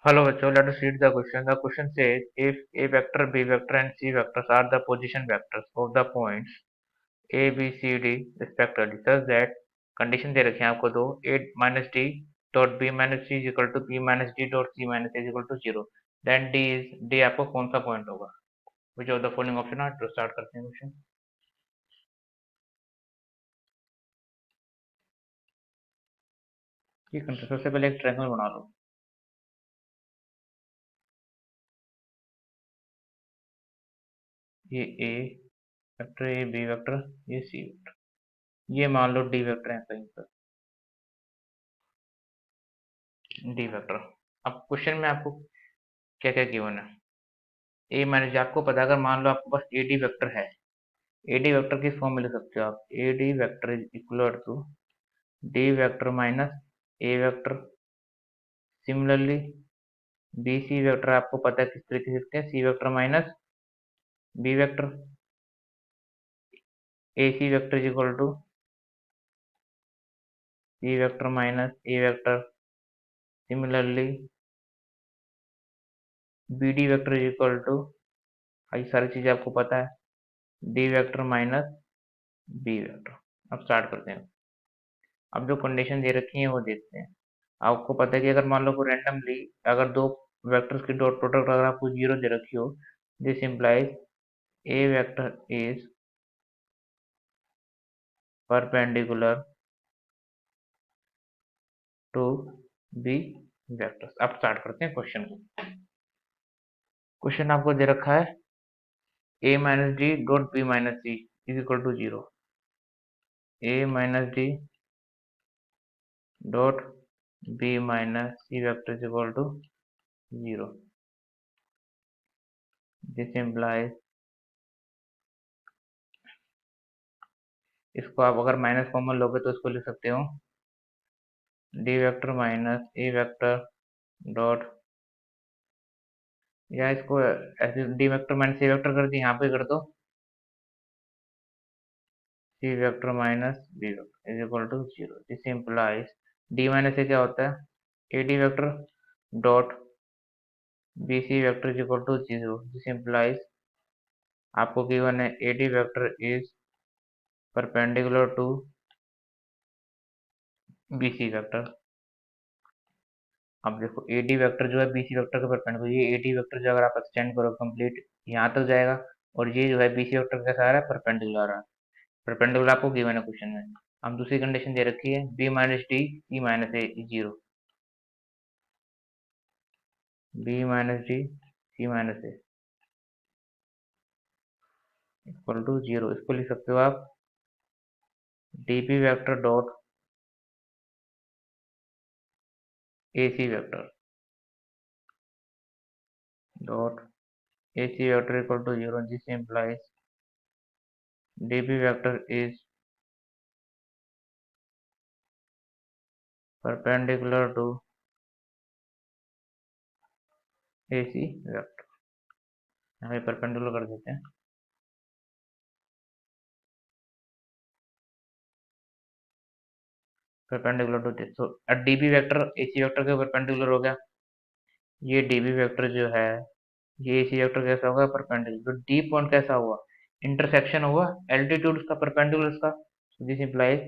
Hello, bachcho. Let us read the question. The question says, if A vector, B vector, and C vectors are the position vectors of the points A, B, C, D respectively, such that condition दे रखे हैं आपको दो A minus D dot B minus C is equal to B minus D dot C minus A is equal to 0. Then D आपको कौन सा point होगा? Which of the following option are to start करते हैं question. ठीक है, सबसे पहले एक ट्रायंगल बना लो. ये A वेक्टर, ये B वेक्टर, ये C वेक्टर. ये मान लो D वेक्टर है कहीं पर. D vector. अब क्वेश्चन में आपको क्या क्या गिवन है. ए माइनस आपको पता है, अगर मान लो आपके पास ए डी वेक्टर है, ए डी वेक्टर किस फॉर्म में लिख सकते हो आप, A D vector is equal to D vector minus A vector. Similarly B C vector आपको पता है किस तरीके से लिखते हैं, C vector minus B vector. A C vector is equal to C vector minus A vector. Similarly B D vector is equal to, ये सारी चीजें आपको पता है, D vector minus B vector. अब स्टार्ट करते हैं. अब जो कंडीशन दे रखी है वो देखते हैं. आपको पता है कि अगर मान लो कोई रैंडमली अगर दो वेक्टर्स की डॉट प्रोडक्ट अगर आपको जीरो दे रखी हो, this implies A vector is perpendicular to B vectors. अब स्टार्ट करते हैं क्वेश्चन को. क्वेश्चन आपको दे रखा है A minus D dot B minus C is equal to 0. A minus D dot B minus C vector is equal to 0. This implies, इसको आप अगर माइनस कॉमन लोगे तो इसको लिख सकते हो D vector minus A vector dot, या इसको ऐसे D vector minus C vector कर दी, यहाँ पे कर दो C vector minus B vector is equal to 0. This implies D minus A क्या होता है, A D vector dot B C vector is equal to 0. This implies आपको गिवन है A D vector is perpendicular to B C vector. अब देखो A D vector जो है B C vector के परपेंडिकुलर, ये ए डी वेक्टर जो अगर आप एक्सटेंड करो कंप्लीट यहाँ तक जाएगा, और ये जो है बी सी वेक्टर कैसा आ रहा है, परपेंडिकुलर आ रहा है. परपेंडिकुलर आपको गिवन है क्वेश्चन में. हम दूसरी कंडीशन दे रखी है B minus D C minus A 0. B minus D C minus A equal to 0. इसको लिख सकते हो आप D B vector dot A C vector dot A C vector equal to 0. This implies D B vector is perpendicular to A C vector. यहाँ पे perpendicular कर देते हैं. परपेंडिकुलर टू दिस, तो D B vector A C vector के perpendicular हो गया. ये डी बी वेक्टर जो है ये ए सी वेक्टर कैसा होगा, परपेंडिकुलर. तो डी पॉइंट कैसा हुआ, इंटरसेक्शन हुआ एल्टीट्यूड का परपेंडिकुलर का. दिस इंप्लाइज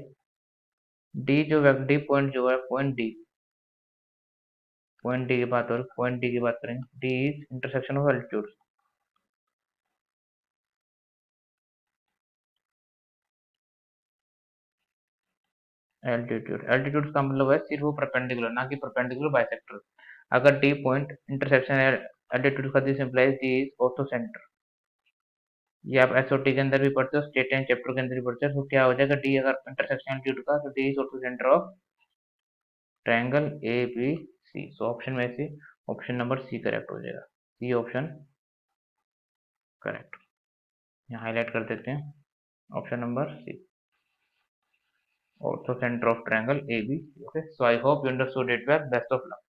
डी जो डी पॉइंट जो है पॉइंट डी की बात, और पॉइंट डी की बात करें, D is intersection of altitude. Altitude का मतलब है सिर्फ वो परपेंडिकुलर, ना कि परपेंडिकुलर बाइसेक्टर. अगर डी पॉइंट इंटरसेक्शन एल्टीट्यूड का, this implies D is ortho centre. ये आप एसओटी के अंदर भी पढ़ते हो, स्टेट एंड चैप्टर के अंदर भी पढ़ते हो. तो क्या हो जाएगा, डी अगर इंटरसेक्शन एल्टीट्यूड का, तो D is orthocentre of triangle A B C. So option में से ऑप्शन नंबर सी करेक्ट हो जाएगा. C option correct. यहाँ हाईलाइट कर देते हैं option number C, orthocentre of triangle A B C. Okay, so I hope you understood it well. Best of luck.